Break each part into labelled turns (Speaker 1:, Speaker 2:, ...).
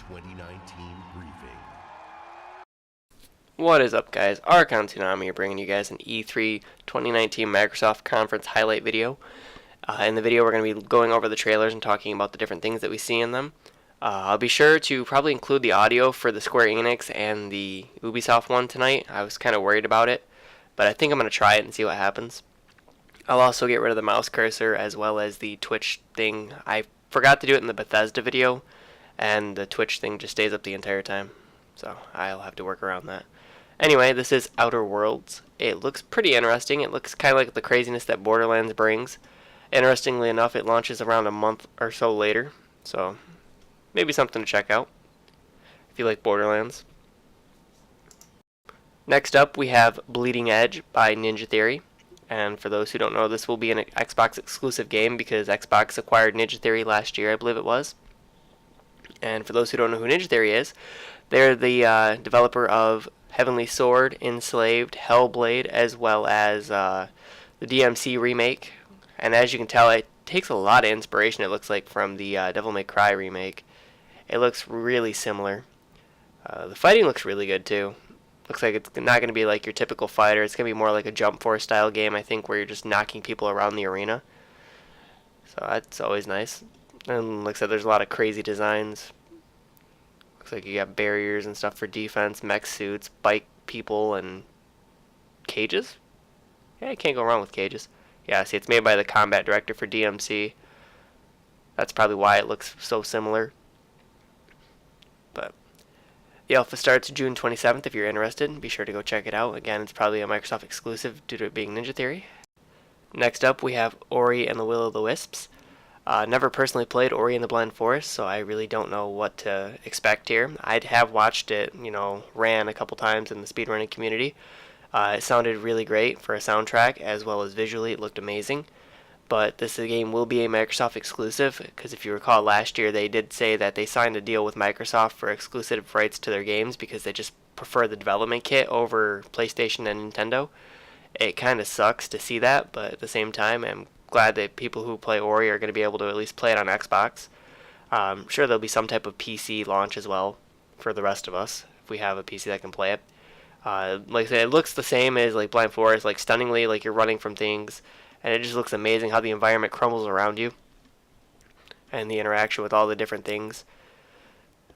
Speaker 1: 2019 briefing.
Speaker 2: What is up, guys? Archon Tsunami here, bringing you guys an E3 2019 Microsoft Conference highlight video. In the video, we're going to be going over the trailers and talking about the different things that we see in them. I'll be sure to probably include the audio for the Square Enix and the Ubisoft one tonight. I was kind of worried about it, but I think I'm going to try it and see what happens. I'll also get rid of the mouse cursor as well as the Twitch thing. I forgot to do it in the Bethesda video, and the Twitch thing just stays up the entire time, so I'll have to work around that. Anyway, this is Outer Worlds. It looks pretty interesting. It looks kind of like the craziness that Borderlands brings. Interestingly enough, it launches around a month or so later, so maybe something to check out if you like Borderlands. Next up, we have Bleeding Edge by Ninja Theory. And for those who don't know, this will be an Xbox exclusive game because Xbox acquired Ninja Theory last year, I believe it was. And for those who don't know who Ninja Theory is, they're the developer of Heavenly Sword, Enslaved, Hellblade, as well as the DMC remake. And as you can tell, it takes a lot of inspiration, it looks like, from the Devil May Cry remake. It looks really similar. The fighting looks really good, too. Looks like it's not going to be like your typical fighter. It's going to be more like a Jump Force style game, I think, where you're just knocking people around the arena. So that's always nice. And looks like there's a lot of crazy designs. Looks like you got barriers and stuff for defense, mech suits, bike people, and cages? Yeah, you can't go wrong with cages. Yeah, see, it's made by the combat director for DMC. That's probably why it looks so similar. But the alpha starts June 27th if you're interested. Be sure to go check it out. Again, it's probably a Microsoft exclusive due to it being Ninja Theory. Next up, we have Ori and the Will of the Wisps. Never personally played Ori and the Blind Forest, so I really don't know what to expect here. I have watched it, ran a couple times in the speedrunning community. It sounded really great for a soundtrack, as well as visually it looked amazing. But this game will be a Microsoft exclusive, because if you recall last year they did say that they signed a deal with Microsoft for exclusive rights to their games because they just prefer the development kit over PlayStation and Nintendo. It kind of sucks to see that, but at the same time I'm glad that people who play Ori are going to be able to at least play it on Xbox. Sure, there'll be some type of PC launch as well for the rest of us if we have a PC that can play it. Like I said, it looks the same as like Blind Forest, like stunningly, like you're running from things, and it just looks amazing how the environment crumbles around you and the interaction with all the different things.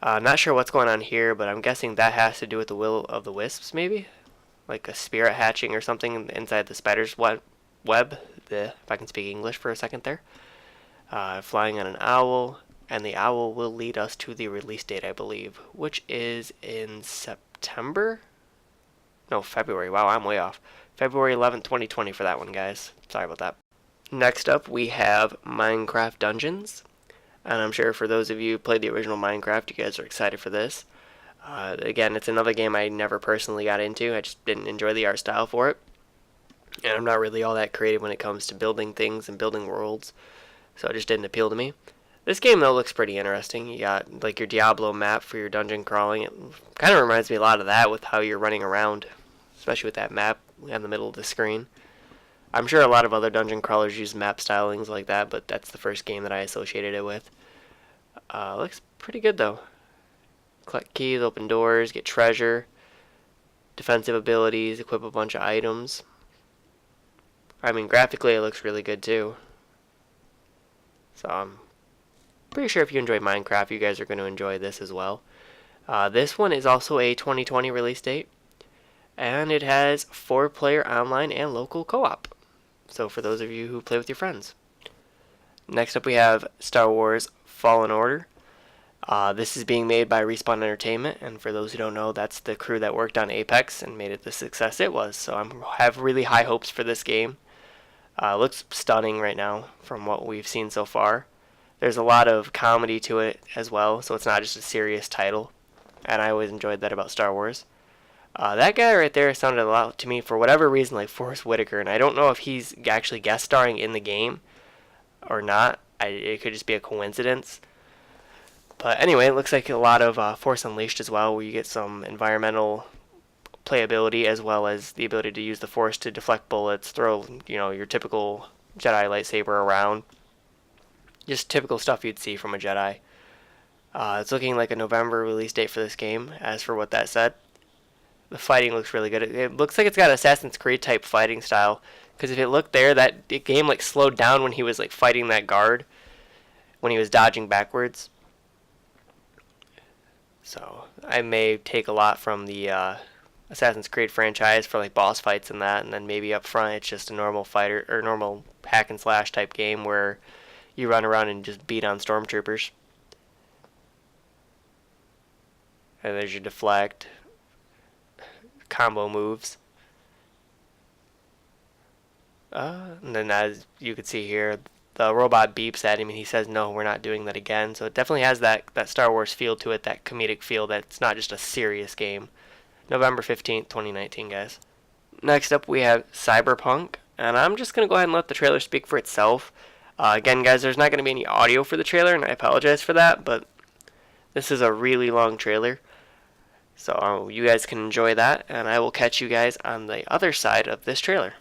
Speaker 2: Not sure what's going on here, but I'm guessing that has to do with the Will of the Wisps, maybe? Like a spirit hatching or something inside the spider's web. If I can speak English for a second there. Flying on an owl, and the owl will lead us to the release date, I believe, which is in September? No, February. Wow, I'm way off. February 11th, 2020 for that one, guys. Sorry about that. Next up, we have Minecraft Dungeons. And I'm sure for those of you who played the original Minecraft, you guys are excited for this. Again, it's another game I never personally got into. I just didn't enjoy the art style for it. And I'm not really all that creative when it comes to building things and building worlds. So it just didn't appeal to me. This game, though, looks pretty interesting. You got like your Diablo map for your dungeon crawling. It kind of reminds me a lot of that with how you're running around, especially with that map in the middle of the screen. I'm sure a lot of other dungeon crawlers use map stylings like that, but that's the first game that I associated it with. Looks pretty good, though. Collect keys, open doors, get treasure, defensive abilities, equip a bunch of items. I mean, graphically it looks really good, too. So I'm pretty sure if you enjoy Minecraft, you guys are going to enjoy this as well. This one is also a 2020 release date. And it has 4-player online and local co-op. So for those of you who play with your friends. Next up we have Star Wars Fallen Order. This is being made by Respawn Entertainment, and for those who don't know, that's the crew that worked on Apex and made it the success it was. So I have really high hopes for this game. Looks stunning right now from what we've seen so far. There's a lot of comedy to it as well, so it's not just a serious title, and I always enjoyed that about Star Wars. That guy right there sounded a lot to me, for whatever reason, like Forrest Whitaker, and I don't know if he's actually guest starring in the game or not. It could just be a coincidence. But anyway, it looks like a lot of Force Unleashed as well, where you get some environmental playability as well as the ability to use the Force to deflect bullets, throw, your typical Jedi lightsaber around. Just typical stuff you'd see from a Jedi. It's looking like a November release date for this game, as for what that said. The fighting looks really good. It looks like it's got Assassin's Creed type fighting style. Because if you look there, that game like slowed down when he was like fighting that guard, when he was dodging backwards. So I may take a lot from the Assassin's Creed franchise for like boss fights and that, and then maybe up front it's just a normal fighter or normal hack and slash type game where you run around and just beat on stormtroopers. And there's your deflect, combo moves. And then as you can see here, the robot beeps at him and he says, no, we're not doing that again. So it definitely has that Star Wars feel to it, that comedic feel, that it's not just a serious game. November 15th, 2019, guys. Next up, we have Cyberpunk. And I'm just going to go ahead and let the trailer speak for itself. Again, guys, there's not going to be any audio for the trailer, and I apologize for that, but this is a really long trailer. So you guys can enjoy that, and I will catch you guys on the other side of this trailer.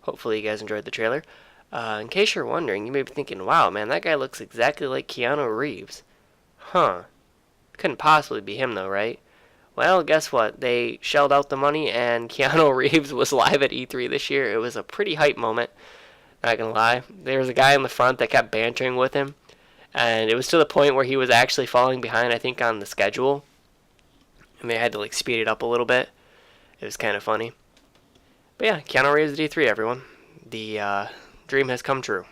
Speaker 2: Hopefully you guys enjoyed the trailer. In case you're wondering, you may be thinking, wow, man, that guy looks exactly like Keanu Reeves. Huh. Couldn't possibly be him, though, right? Well, guess what? They shelled out the money, and Keanu Reeves was live at E3 this year. It was a pretty hype moment, not gonna lie. There was a guy in the front that kept bantering with him, and it was to the point where he was actually falling behind, I think, on the schedule, and they had to, like, speed it up a little bit. It was kind of funny. But yeah, Keanu Reeves at E3, everyone. The dream has come true.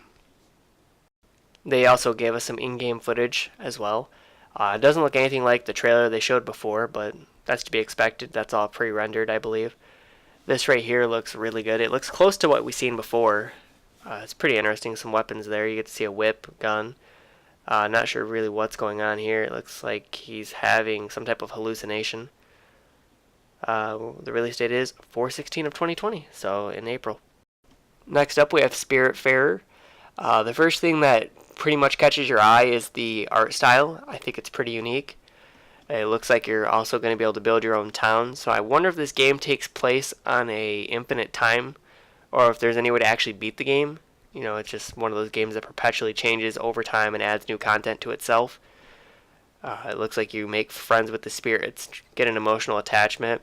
Speaker 2: They also gave us some in-game footage as well. It doesn't look anything like the trailer they showed before, but that's to be expected. That's all pre-rendered, I believe. This right here looks really good. It looks close to what we've seen before. It's pretty interesting. Some weapons there. You get to see a whip, gun. Not sure really what's going on here. It looks like he's having some type of hallucination. The release date is 4/16 of 2020, so in April. Next up, we have Spiritfarer. The first thing that pretty much catches your eye is the art style. I think it's pretty unique. It looks like you're also going to be able to build your own town. So I wonder if this game takes place on a infinite time, or if there's any way to actually beat the game. You know, it's just one of those games that perpetually changes over time and adds new content to itself. It looks like you make friends with the spirits, get an emotional attachment.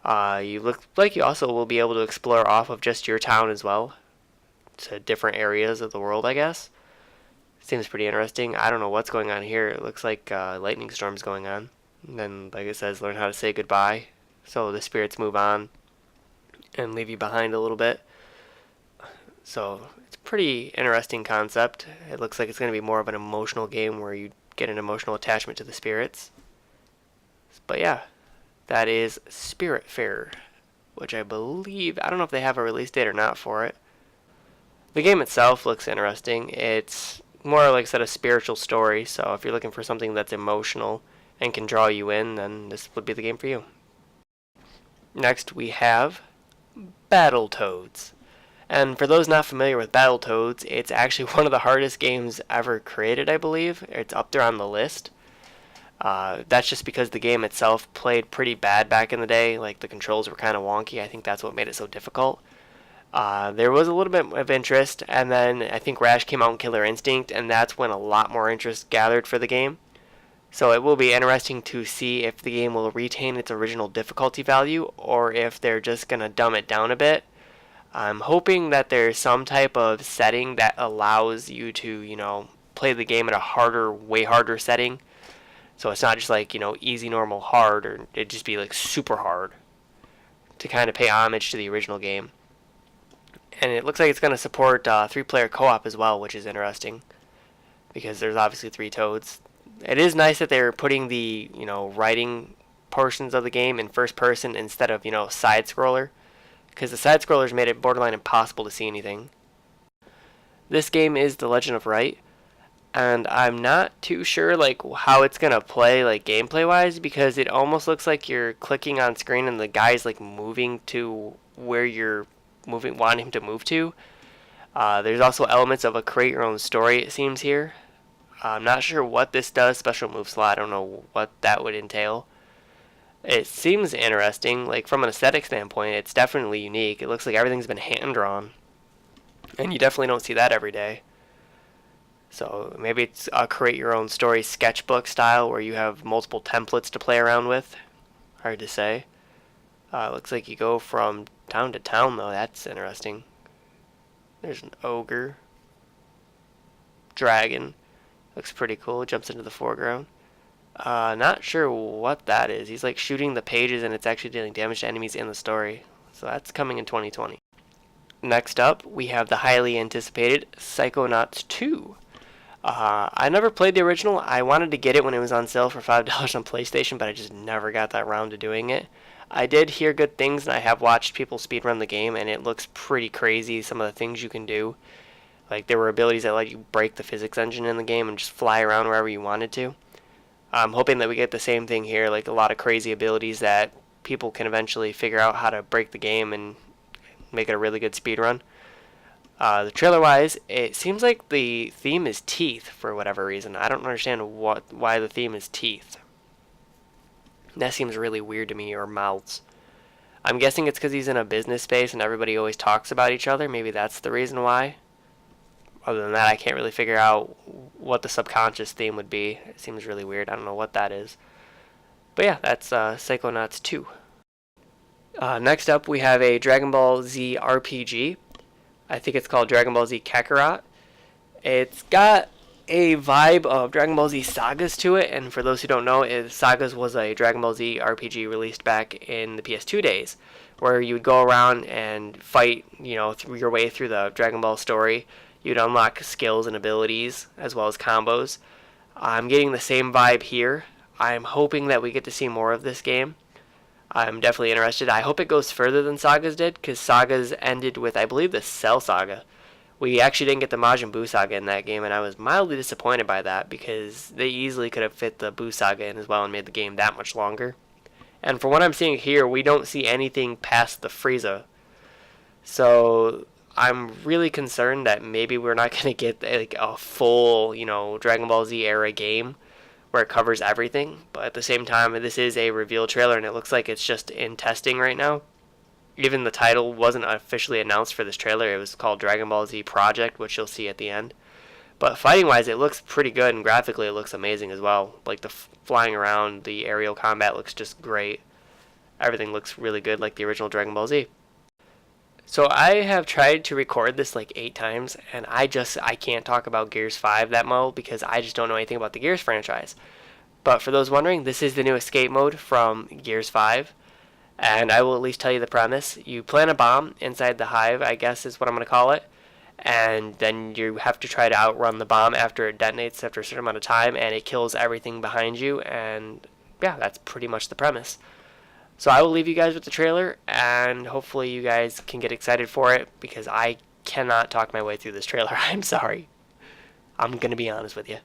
Speaker 2: You look like you also will be able to explore off of just your town as well, to different areas of the world, I guess. Seems pretty interesting. I don't know what's going on here. It looks like lightning storm's going on. And then, like it says, learn how to say goodbye. So the spirits move on and leave you behind a little bit. So it's a pretty interesting concept. It looks like it's going to be more of an emotional game where you get an emotional attachment to the spirits. But yeah, that is Spiritfarer, which I believe, I don't know if they have a release date or not for it. The game itself looks interesting. It's more like I said, a spiritual story, so if you're looking for something that's emotional and can draw you in, then this would be the game for you. Next we have Battletoads. And for those not familiar with Battletoads, it's actually one of the hardest games ever created, I believe. It's up there on the list. That's just because the game itself played pretty bad back in the day. Like, the controls were kind of wonky. I think that's what made it so difficult. There was a little bit of interest, and then I think Rash came out in Killer Instinct, and that's when a lot more interest gathered for the game. So it will be interesting to see if the game will retain its original difficulty value, or if they're just going to dumb it down a bit. I'm hoping that there's some type of setting that allows you to, play the game at a harder, way harder setting. So it's not just like, easy, normal, hard, or it'd just be like super hard to kind of pay homage to the original game. And it looks like it's going to support 3-player co-op as well, which is interesting because there's obviously 3 Toads. It is nice that they're putting the, writing portions of the game in first person instead of, side scroller, because the side scrollers made it borderline impossible to see anything. This game is The Legend of Wright, and I'm not too sure how it's going to play gameplay wise, because it almost looks like you're clicking on screen and the guy's moving to where you're wanting him to move to. There's also elements of a create your own story, it seems here. I'm not sure what this does, special move slot, I don't know what that would entail. It seems interesting, from an aesthetic standpoint, it's definitely unique. It looks like everything's been hand drawn, and you definitely don't see that every day. So maybe it's a create your own story sketchbook style where you have multiple templates to play around with. Hard to say. Looks like you go from town to town, though. That's interesting. There's an ogre. Dragon. Looks pretty cool. Jumps into the foreground. Not sure what that is. He's shooting the pages and it's actually dealing damage to enemies in the story. So that's coming in 2020. Next up, we have the highly anticipated Psychonauts 2. I never played the original. I wanted to get it when it was on sale for $5 on PlayStation, but I just never got that round to doing it. I did hear good things, and I have watched people speedrun the game, and it looks pretty crazy, some of the things you can do. There were abilities that let you break the physics engine in the game and just fly around wherever you wanted to. I'm hoping that we get the same thing here, a lot of crazy abilities that people can eventually figure out how to break the game and make it a really good speedrun. The trailer-wise, it seems like the theme is teeth for whatever reason. I don't understand why the theme is teeth. That seems really weird to me, or mouths. I'm guessing it's because he's in a business space and everybody always talks about each other. Maybe that's the reason why. Other than that, I can't really figure out what the subconscious theme would be. It seems really weird. I don't know what that is. But yeah, that's Psychonauts 2. Next up, we have a Dragon Ball Z RPG. I think it's called Dragon Ball Z Kakarot. It's got a vibe of Dragon Ball Z Sagas to it, and for those who don't know, Sagas was a Dragon Ball Z RPG released back in the PS2 days, where you would go around and fight, through your way through the Dragon Ball story. You'd unlock skills and abilities, as well as combos. I'm getting the same vibe here. I'm hoping that we get to see more of this game. I'm definitely interested. I hope it goes further than Sagas did, because Sagas ended with, I believe, the Cell Saga, We actually didn't get the Majin Buu saga in that game, and I was mildly disappointed by that because they easily could have fit the Buu saga in as well and made the game that much longer. And from what I'm seeing here, we don't see anything past the Frieza. So I'm really concerned that maybe we're not going to get like a full, Dragon Ball Z era game where it covers everything. But at the same time, this is a reveal trailer, and it looks like it's just in testing right now. Even the title wasn't officially announced for this trailer. It was called Dragon Ball Z Project, which you'll see at the end. But fighting-wise, it looks pretty good, and graphically it looks amazing as well. Like the flying around, the aerial combat looks just great. Everything looks really good like the original Dragon Ball Z. So I have tried to record this like 8 times, and I can't talk about Gears 5 that well because I just don't know anything about the Gears franchise. But for those wondering, this is the new escape mode from Gears 5. And I will at least tell you the premise. You plant a bomb inside the hive, I guess is what I'm going to call it. And then you have to try to outrun the bomb after it detonates after a certain amount of time, and it kills everything behind you. And yeah, that's pretty much the premise. So I will leave you guys with the trailer, and hopefully you guys can get excited for it, because I cannot talk my way through this trailer. I'm sorry. I'm going to be honest with you.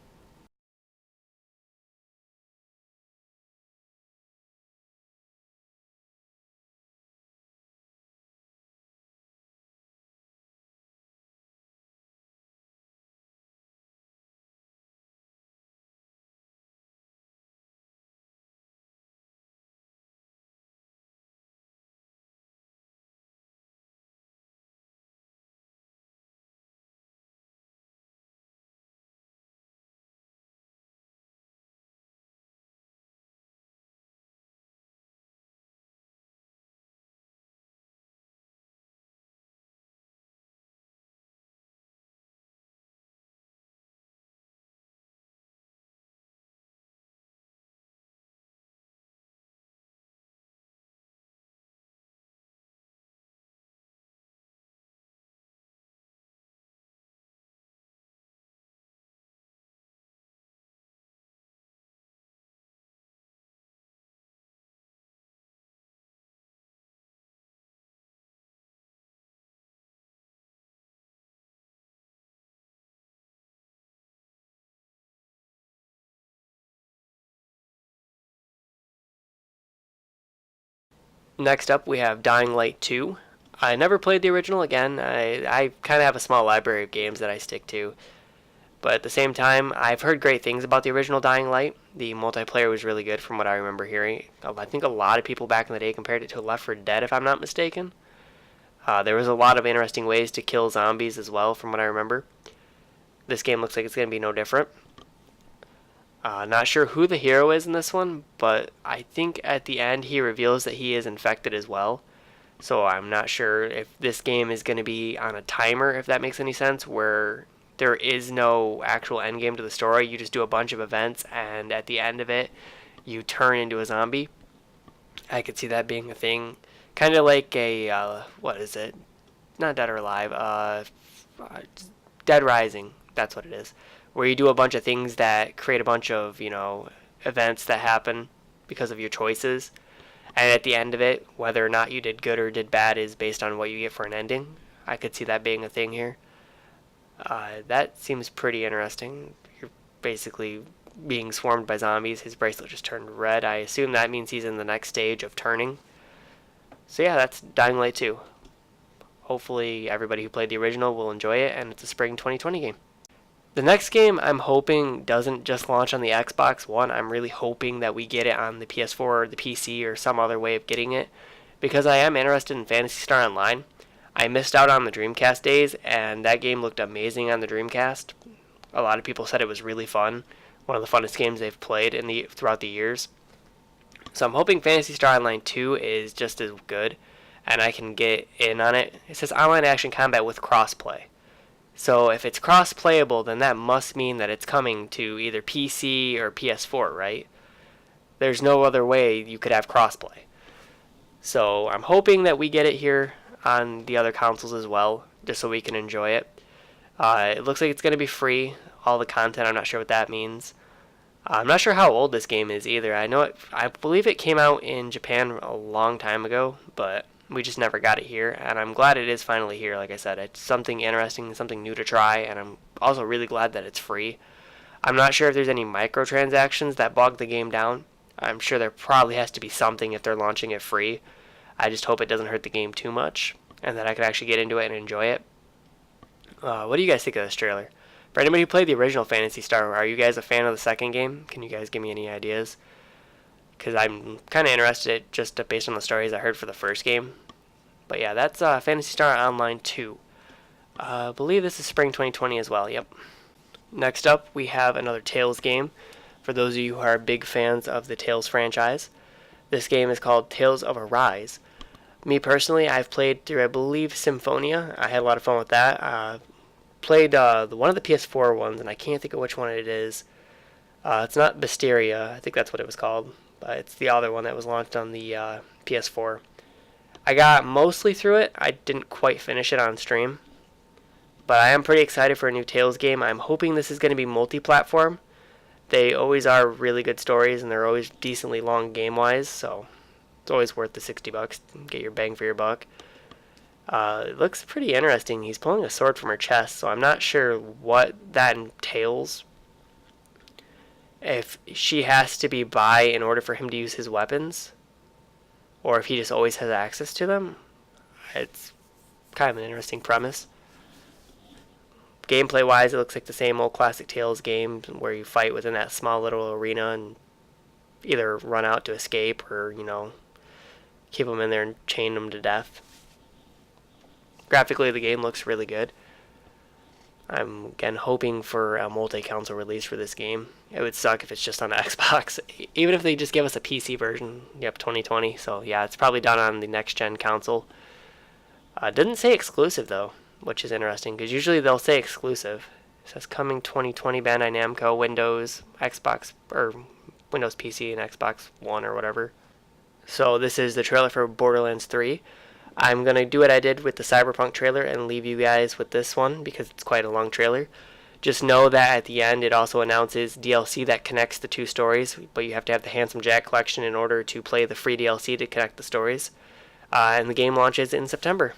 Speaker 2: Next up, we have Dying Light 2. I never played the original again. I kind of have a small library of games that I stick to. But at the same time, I've heard great things about the original Dying Light. The multiplayer was really good from what I remember hearing. I think a lot of people back in the day compared it to Left 4 Dead, if I'm not mistaken. There was a lot of interesting ways to kill zombies as well, from what I remember. This game looks like it's going to be no different. Not sure who the hero is in this one, but I think at the end he reveals that he is infected as well. So I'm not sure if this game is going to be on a timer, if that makes any sense, where there is no actual end game to the story. You just do a bunch of events, and at the end of it, you turn into a zombie. I could see that being a thing. Kind of like a, what is it? Not Dead or Alive. Dead Rising. That's what it is. Where you do a bunch of things that create a bunch of, events that happen because of your choices. And at the end of it, whether or not you did good or did bad is based on what you get for an ending. I could see that being a thing here. That seems pretty interesting. You're basically being swarmed by zombies. His bracelet just turned red. I assume that means he's in the next stage of turning. So yeah, that's Dying Light 2. Hopefully everybody who played the original will enjoy it, and it's a spring 2020 game. The next game I'm hoping doesn't just launch on the Xbox One. I'm really hoping that we get it on the PS4 or the PC or some other way of getting it, because I am interested in Phantasy Star Online. I missed out on the Dreamcast days, and that game looked amazing on the Dreamcast. A lot of people said it was really fun. One of the funnest games they've played throughout the years. So I'm hoping Phantasy Star Online 2 is just as good, and I can get in on it. It says online action combat with crossplay. So if it's cross-playable, then that must mean that it's coming to either PC or PS4, right? There's no other way you could have crossplay. So I'm hoping that we get it here on the other consoles as well, just so we can enjoy it. It looks like it's going to be free, all the content. I'm not sure what that means. I'm not sure how old this game is either. I believe it came out in Japan a long time ago, but We just never got it here, and I'm glad it is finally here. Like I said, it's something interesting, something new to try, and I'm also really glad that it's free. I'm not sure if there's any microtransactions that bog the game down. I'm sure there probably has to be something if they're launching it free. I just hope it doesn't hurt the game too much, and that I could actually get into it and enjoy it. What do you guys think of this trailer? For anybody who played the original Phantasy Star, are you guys a fan of the second game? Can you guys give me any ideas? Because I'm kind of interested just based on the stories I heard for the first game. But yeah, that's Phantasy Star Online 2. I believe this is spring 2020 as well, yep. Next up, we have another Tales game. For those of you who are big fans of the Tales franchise, this game is called Tales of Arise. Me personally, I've played through, I believe, Symphonia. I had a lot of fun with that. Played one of the PS4 ones, and I can't think of which one it is. It's not Bisteria, I think that's what it was called, but it's the other one that was launched on the PS4. I got mostly through it. I didn't quite finish it on stream, but I am pretty excited for a new Tales game. I'm hoping this is going to be multi-platform. They always are really good stories, and they're always decently long game-wise, so it's always worth the $60 to get your bang for your buck. It looks pretty interesting. He's pulling a sword from her chest, so I'm not sure what that entails. If she has to be by in order for him to use his weapons, or if he just always has access to them. It's kind of an interesting premise. Gameplay wise, it looks like the same old classic Tales game where you fight within that small little arena and either run out to escape or, keep them in there and chain them to death. Graphically, the game looks really good. I'm again hoping for a multi-console release for this game. It would suck if it's just on the Xbox. Even if they just give us a PC version. Yep, 2020. So yeah, it's probably done on the next-gen console. Didn't say exclusive though, which is interesting because usually they'll say exclusive. It says coming 2020 Bandai Namco, Windows, Xbox, or Windows PC and Xbox One or whatever. So this is the trailer for Borderlands 3. I'm going to do what I did with the Cyberpunk trailer and leave you guys with this one because it's quite a long trailer. Just know that at the end it also announces DLC that connects the two stories, but you have to have the Handsome Jack collection in order to play the free DLC to connect the stories. And the game launches in September.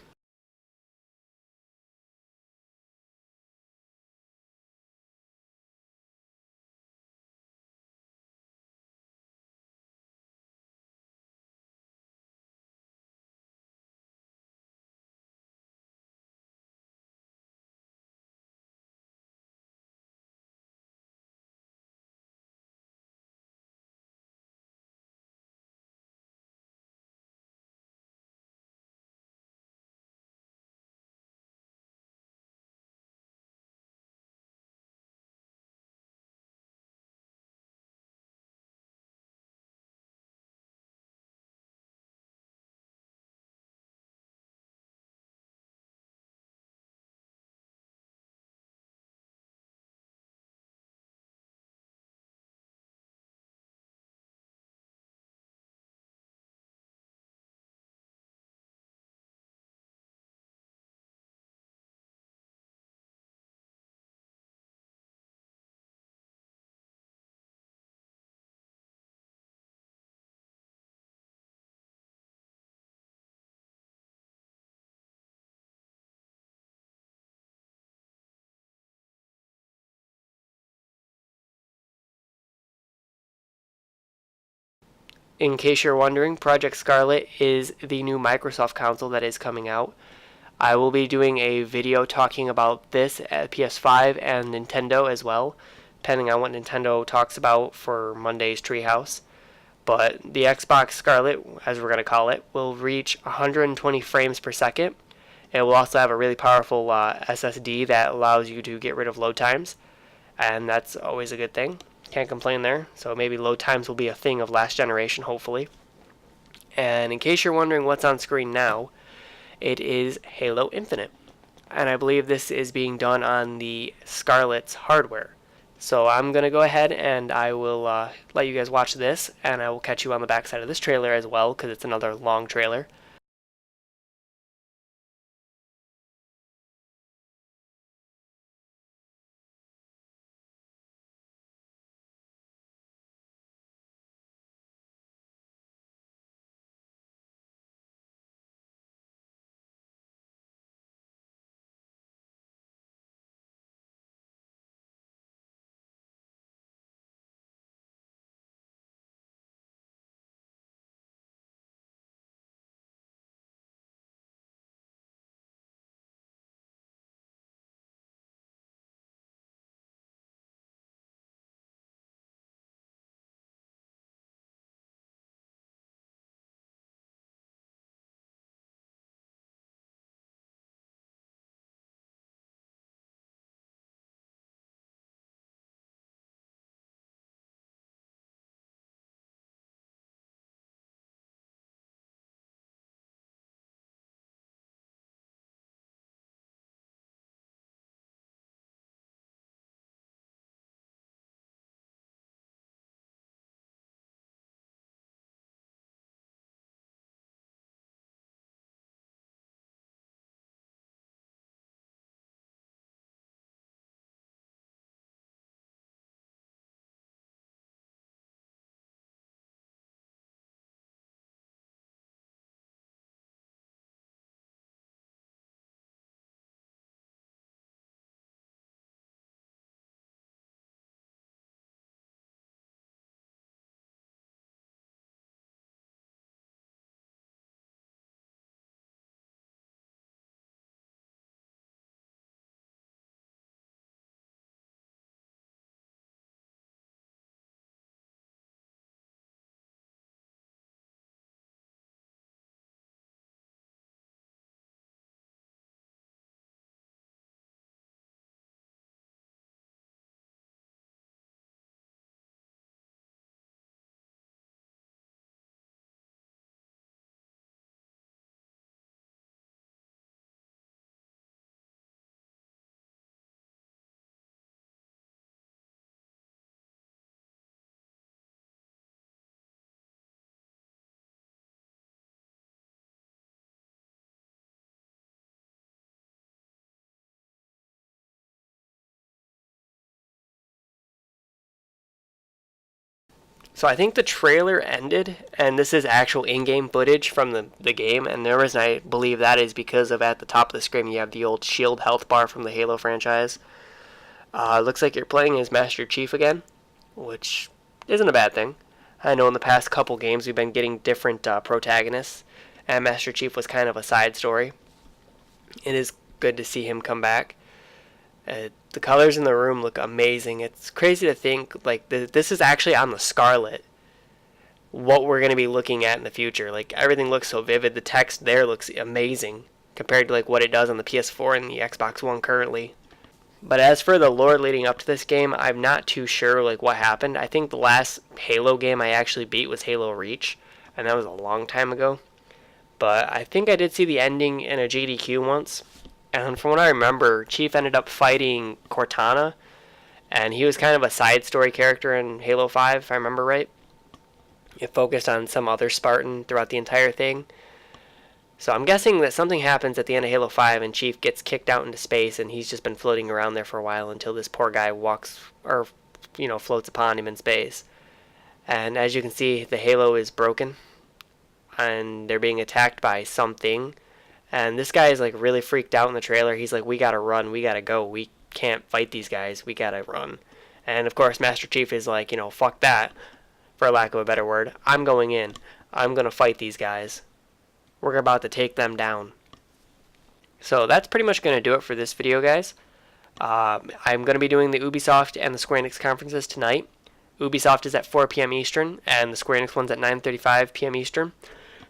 Speaker 2: In case you're wondering, Project Scarlet is the new Microsoft console that is coming out. I will be doing a video talking about this at PS5 and Nintendo as well, depending on what Nintendo talks about for Monday's Treehouse. But the Xbox Scarlet, as we're going to call it, will reach 120 frames per second. It will also have a really powerful SSD that allows you to get rid of load times, and that's always a good thing. Can't complain there. So maybe load times will be a thing of last generation, hopefully. And in case you're wondering what's on screen now, it is Halo Infinite. And I believe this is being done on the Scarlet's hardware. So I'm going to go ahead and I will let you guys watch this, and I will catch you on the backside of this trailer as well, because it's another long trailer. So I think the trailer ended, and this is actual in-game footage from the game, and the reason I believe that is because of at the top of the screen you have the old shield health bar from the Halo franchise. Looks like you're playing as Master Chief again, which isn't a bad thing. I know in the past couple games we've been getting different protagonists, and Master Chief was kind of a side story. It is good to see him come back. The colors in the room look amazing. It's crazy to think like this is actually on the Scarlet. What we're going to be looking at in the future, like everything looks so vivid. The text there looks amazing compared to like what it does on the PS4 and the Xbox One currently. But as for the lore leading up to this game, I'm not too sure like what happened. I think the last Halo game I actually beat was Halo Reach, and that was a long time ago. But I think I did see the ending in a GDQ once. And from what I remember, Chief ended up fighting Cortana, and he was kind of a side story character in Halo 5, if I remember right. It focused on some other Spartan throughout the entire thing. So I'm guessing that something happens at the end of Halo 5 and Chief gets kicked out into space, and he's just been floating around there for a while until this poor guy walks, or, floats upon him in space. And as you can see, the Halo is broken, and they're being attacked by something. And this guy is like really freaked out in the trailer. He's like, we gotta run, we gotta go, we can't fight these guys, we gotta run. And of course Master Chief is like, fuck that, for lack of a better word. I'm going in, I'm gonna fight these guys. We're about to take them down. So that's pretty much gonna do it for this video, guys. I'm gonna be doing the Ubisoft and the Square Enix conferences tonight. Ubisoft is at 4 p.m. Eastern, and the Square Enix one's at 9:35 p.m. Eastern.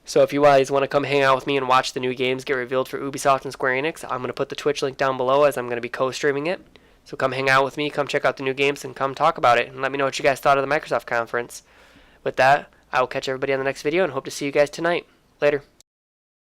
Speaker 2: So if you guys want to come hang out with me and watch the new games get revealed for Ubisoft and Square Enix, I'm going to put the Twitch link down below as I'm going to be co-streaming it. So come hang out with me, come check out the new games, and come talk about it, and let me know what you guys thought of the Microsoft conference. With that, I will catch everybody on the next video and hope to see you guys tonight. Later.